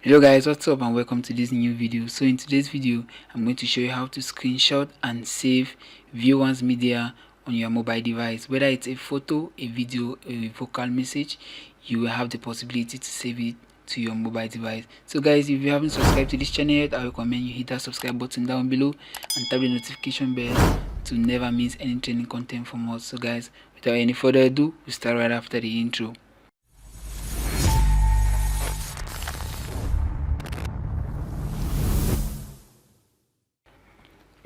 Hello guys, what's up and welcome to this new video. So in today's video I'm going to show you how to screenshot and save V1's media on your mobile device. Whether it's a photo, a video, a vocal message, you will have the possibility to save it to your mobile device. So guys, if you haven't subscribed to this channel yet, I recommend you hit that subscribe button down below and tap the notification bell to never miss any training content from us. So guys, without any further ado, we start right after the intro.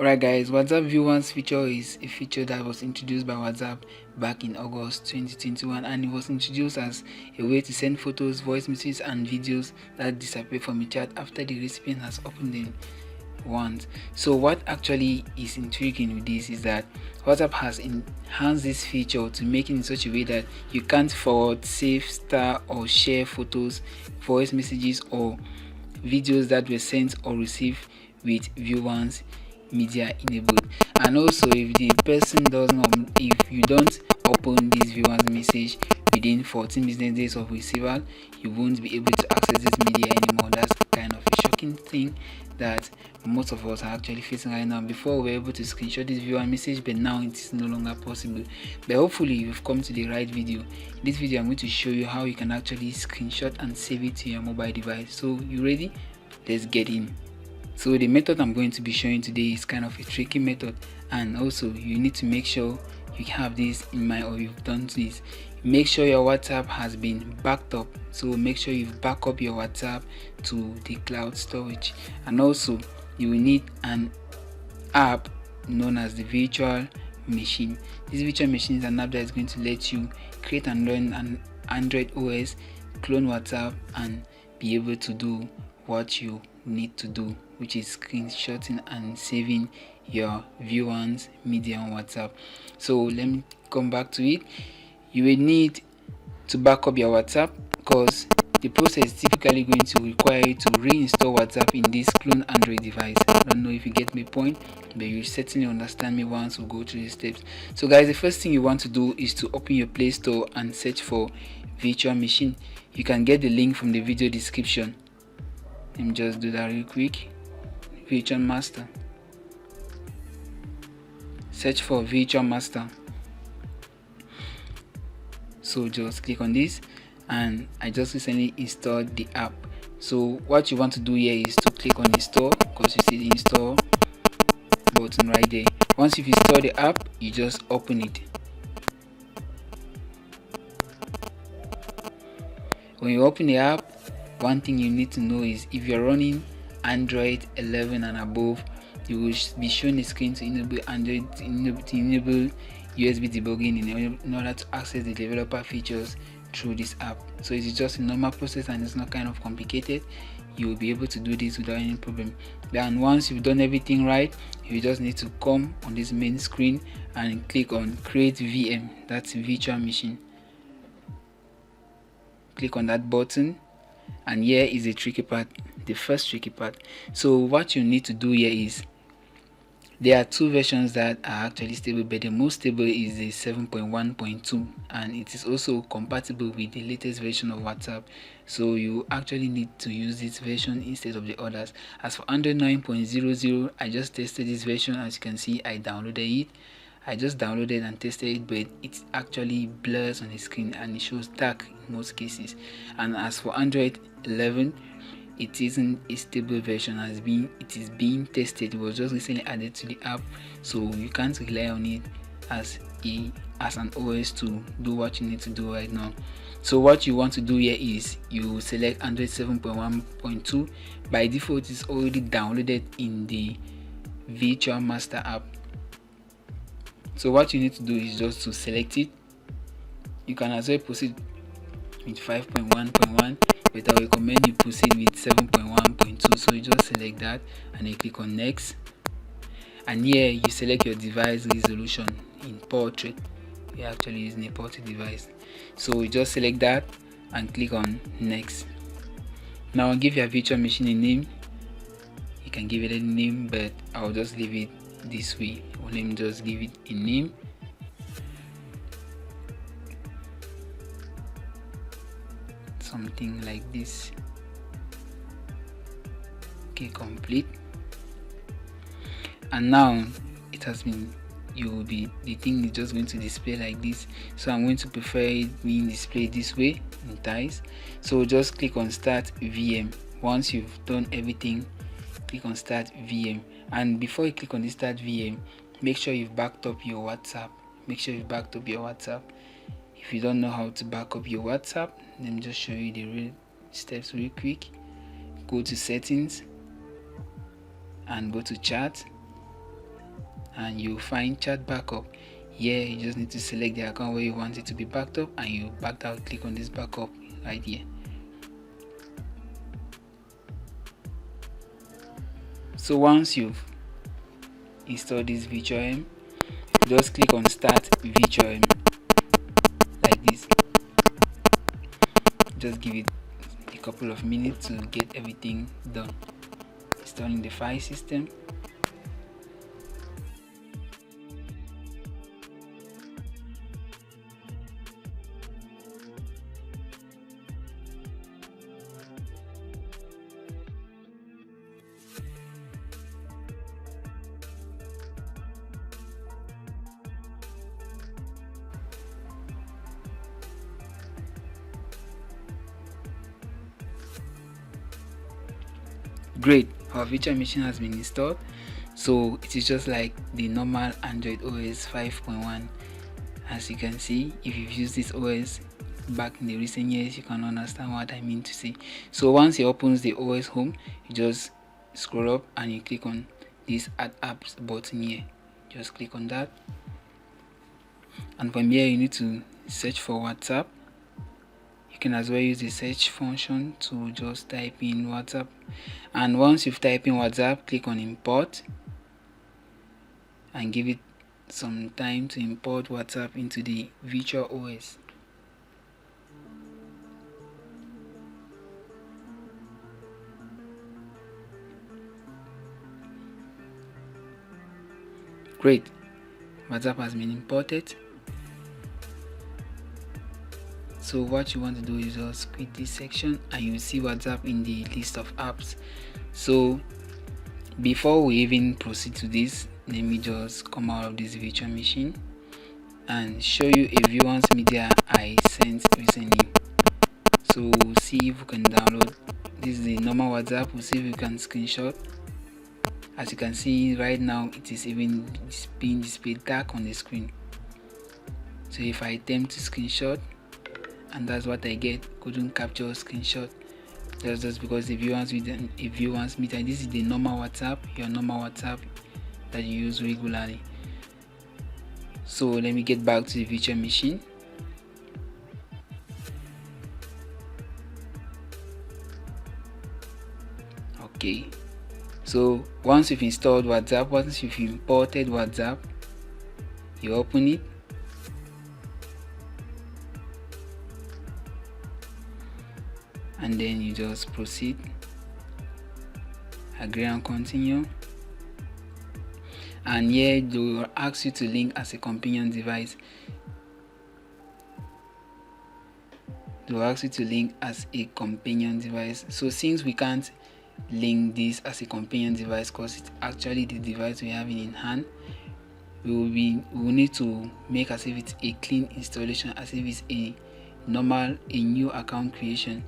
Alright guys, WhatsApp View Once feature is a feature that was introduced by WhatsApp back in August 2021, and it was introduced as a way to send photos, voice messages and videos that disappear from a chat after the recipient has opened them once. So what actually is intriguing with this is that WhatsApp has enhanced this feature to make it in such a way that you can't forward, save, star or share photos, voice messages or videos that were sent or received with View Once media enabled. And also, if the person if you don't open this View Once message within 14 business days of receival, you won't be able to access this media anymore. That's kind of a shocking thing that most of us are actually facing right now. Before we were able to screenshot this View Once message, but now it is no longer possible. But hopefully you've come to the right video. In this video I'm going to show you how you can actually screenshot and save it to your mobile device. So you ready? Let's get in. So the method I'm going to be showing today is kind of a tricky method, and also you need to make sure you have this in mind, or you've done this. Make sure your WhatsApp has been backed up, so make sure you've backed up your WhatsApp to the cloud storage. And also you will need an app known as the virtual machine. This virtual machine is an app that is going to let you create and run an Android OS, clone WhatsApp and be able to do what you need to do, which is screenshotting and saving your View Once media on WhatsApp. So let me come back to it. You will need to back up your WhatsApp because the process is typically going to require you to reinstall WhatsApp in this clone Android device. I don't know if you get my point, but you certainly understand me once we go through the steps. So guys, the first thing you want to do is to open your Play Store and search for virtual machine. You can get the link from the video description. Let me just do that real quick. Virtual Master. Search for Virtual Master. So just click on this, and I just recently installed the app. So what you want to do here is to click on install, because you see the install button right there. Once you've installed the app, you just open it. When you open the app, one thing you need to know is if you're running Android 11 and above, you will be shown a screen to enable Android to enable USB debugging in order to access the developer features through this app. So it's just a normal process and it's not kind of complicated. You will be able to do this without any problem. Then once you've done everything right, you just need to come on this main screen and click on create VM. That's virtual machine. Click on that button, and here is the tricky part, the first tricky part. So what you need to do here is, there are two versions that are actually stable, but the most stable is the 7.1.2, and it is also compatible with the latest version of WhatsApp. So you actually need to use this version instead of the others. As for Android 9.00, I just tested this version. As you can see, I downloaded it. I just downloaded and tested it, but it actually blurs on the screen and it shows dark in most cases. And as for Android 11, it isn't a stable version. It is being tested. It was just recently added to the app, so you can't rely on it as an OS to do what you need to do right now. So what you want to do here is you select Android 7.1.2. By default, it's already downloaded in the Virtual Master app. So what you need to do is just to select it. You can as well proceed with 5.1.1, but I recommend you proceed with 7.1.2. so you just select that and then click on next, and here you select your device resolution in portrait. We're actually using a portrait device, so you just select that and click on next. Now give your virtual machine a name. You can give it a name, but I'll just leave it this way. Let me just give it a name. Something like this. Okay, complete. And now it has been, the thing is just going to display like this. So I'm going to prefer it being displayed this way in tiles. So just click on start VM. Once you've done everything, click on start VM. And before you click on the start VM, make sure you've backed up your WhatsApp. If you don't know how to back up your WhatsApp, let me just show you the real steps real quick. Go to settings and go to chat, and you'll find chat backup. Here you just need to select the account where you want it to be backed up, and you backed out. Click on this backup right here. So once you've installed this VirtualM, just click on start VirtualM like this. Just give it a couple of minutes to get everything done. Installing the file system. Great, our virtual machine has been installed. So it is just like the normal Android OS 5.1. As you can see, if you've used this OS back in the recent years, you can understand what I mean to say. So once it opens the OS home, you just scroll up and you click on this add apps button here. Just click on that, and from here you need to search for WhatsApp. You can as well use the search function to just type in WhatsApp, and once you've typed in WhatsApp, click on import and give it some time to import WhatsApp into the virtual OS. Great, WhatsApp has been imported. So what you want to do is just quit this section and you will see WhatsApp in the list of apps. So before we even proceed to this, let me just come out of this virtual machine and show you a Viewance Media I sent recently. So we'll see if we can download. This is the normal WhatsApp. We'll see if we can screenshot. As you can see right now, it is even being displayed dark on the screen. So if I attempt to screenshot, and that's what I get, couldn't capture a screenshot. That's just because the Viewance Media, this is the normal WhatsApp, your normal WhatsApp that you use regularly. So let me get back to the virtual machine. Okay, so once you've installed WhatsApp, once you've imported WhatsApp, you open it. And then you just proceed, agree and continue. And here they will ask you to link as a companion device. So since we can't link this as a companion device because it's actually the device we have in hand, we will need to make as if it's a clean installation, as if it's a new account creation.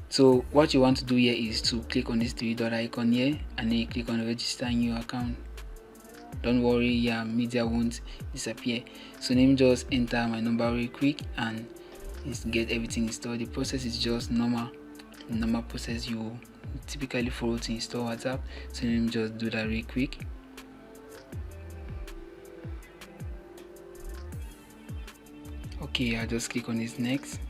So what you want to do here is to click on this three-dot icon here, and then you click on register new account. Don't worry, your media won't disappear. So let me just enter my number real quick and get everything installed. The process is just normal process you typically follow to install WhatsApp. So let me just do that real quick. Okay, I'll just click on this next.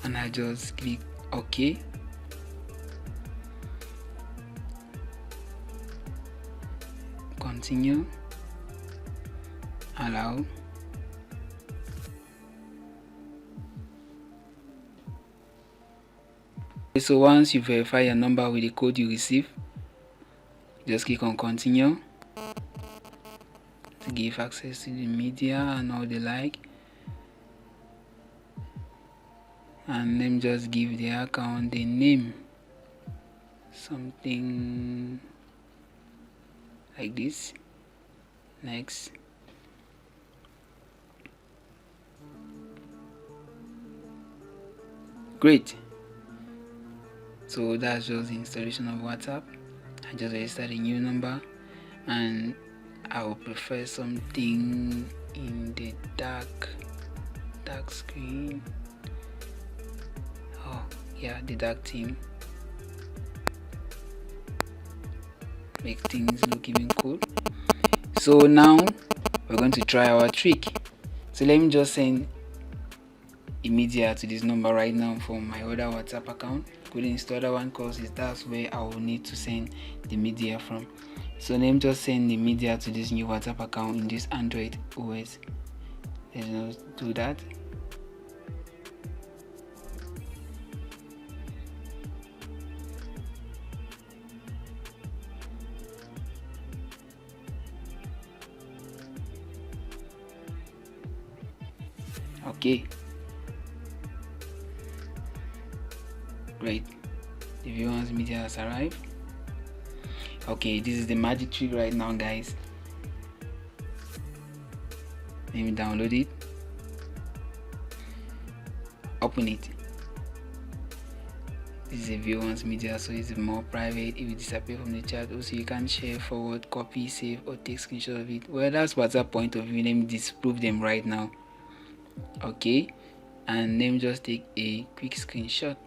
And I just click OK. Continue. Allow. So once you verify your number with the code you receive, just click on continue to give access to the media and all the like, and then just give the account the name, something like this. Next. Great. So that's just the installation of WhatsApp. I just registered a new number, and I will prefer something in the dark screen. Oh yeah, the dark theme. Make things look even cool. So now we're going to try our trick. So let me just send a media to this number right now from my other WhatsApp account. Couldn't install that one because that's where I will need to send the media from. So let me just send the media to this new WhatsApp account in this Android OS. Let's do that. Okay, great. The viewers media has arrived. Okay, this is the magic trick right now, guys. Let me download it, open it. This is a viewers media, so it's more private. It will disappear from the chat. Also, you can share, forward, copy, save, or take screenshot of it. Well, that's WhatsApp point of view. Let me disprove them right now. Okay, and let me just take a quick screenshot.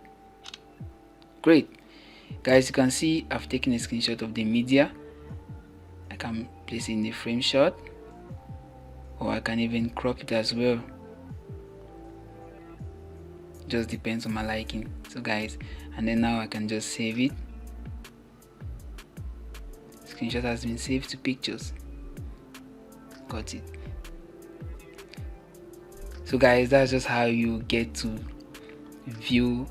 Great, guys, you can see I've taken a screenshot of the media. I can place it in the frame shot, or I can even crop it as well. Just depends on my liking. So guys, and then now I can just save it. Screenshot has been saved to pictures. Got it. So guys, that's just how you get to view,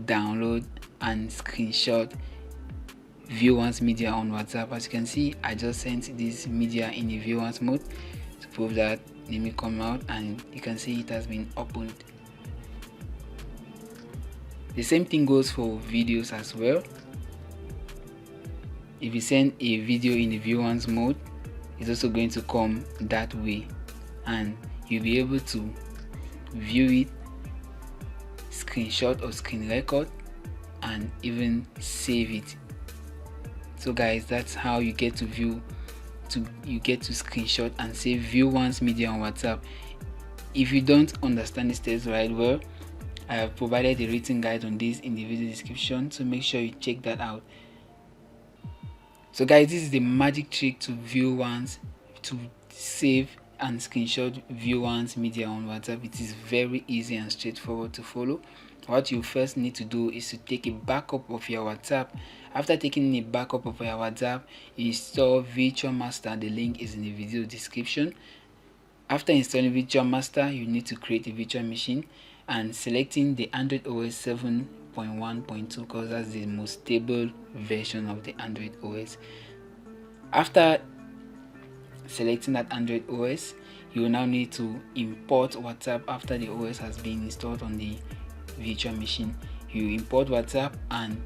download, and screenshot viewers media on WhatsApp. As you can see, I just sent this media in the viewers mode. To prove that, let me come out, and you can see it has been opened. The same thing goes for videos as well. If you send a video in the viewers mode, it's also going to come that way, and you'll be able to view it, screenshot or screen record, and even save it. So guys, that's how you get to screenshot and save viewers media on WhatsApp. If you don't understand the steps right well, I have provided a written guide on this in the video description, so make sure you check that out. So guys, this is the magic trick to save and screenshot viewers media on WhatsApp. It is very easy and straightforward to follow. What you first need to do is to take a backup of your WhatsApp. After taking a backup of your WhatsApp, install Virtual Master. The link is in the video description. After installing Virtual Master, you need to create a virtual machine and selecting the Android OS 7.1.2 because that's the most stable version of the Android OS. After selecting that Android OS, you will now need to import WhatsApp. After the OS has been installed on the virtual machine, you import WhatsApp and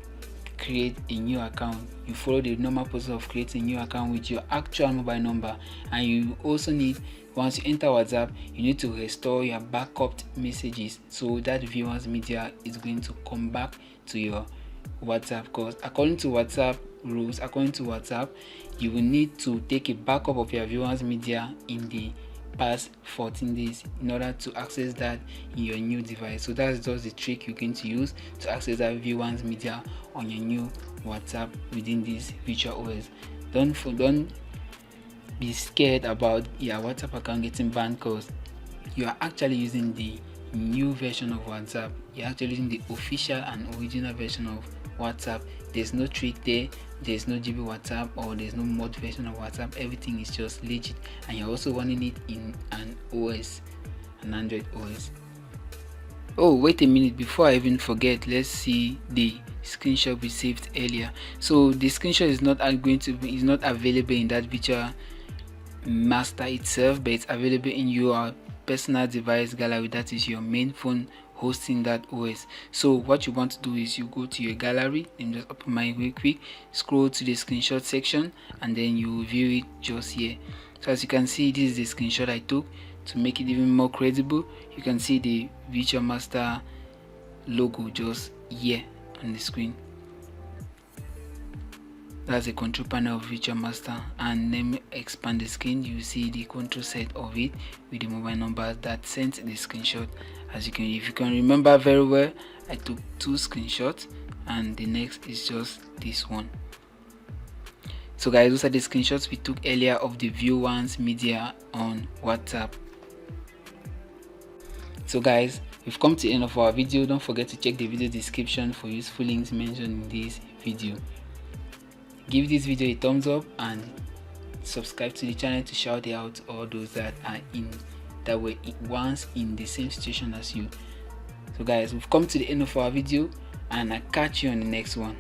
create a new account. You follow the normal process of creating a new account with your actual mobile number, and you also need, once you enter WhatsApp, you need to restore your backup messages so that viewers media is going to come back to your WhatsApp. Because according to WhatsApp rules, you will need to take a backup of your viewers media in the past 14 days in order to access that in your new device. So that's just the trick you're going to use to access that viewers media on your new WhatsApp within this virtual OS. Don't be scared about your WhatsApp account getting banned because you are actually using the new version of WhatsApp. You're actually using the official and original version of WhatsApp. There's no trick there. There's no GB WhatsApp or there's no mod version of WhatsApp. Everything is just legit, and you're also running it in an OS, an Android OS. Oh, wait a minute, before I even forget, let's see the screenshot we saved earlier. So the screenshot is not available in that virtual master itself, but it's available in your personal device gallery, that is your main phone hosting that OS. So what you want to do is you go to your gallery and just open mine real quick, scroll to the screenshot section, and then you view it just here. So as you can see, this is the screenshot I took. To make it even more credible, you can see the virtual master logo just here on the screen. That's the control panel of virtual master, and let me expand the screen. You see the control set of it with the mobile number that sent the screenshot. As you can, if you can remember very well, I took 2 screenshots, and the next is just this one. So guys, those are the screenshots we took earlier of the View Once media on WhatsApp. So guys, we've come to the end of our video. Don't forget to check the video description for useful links mentioned in this video. Give this video a thumbs up and subscribe to the channel to shout out all those that were once in the same situation as you. So guys, we've come to the end of our video, and I'll catch you on the next one.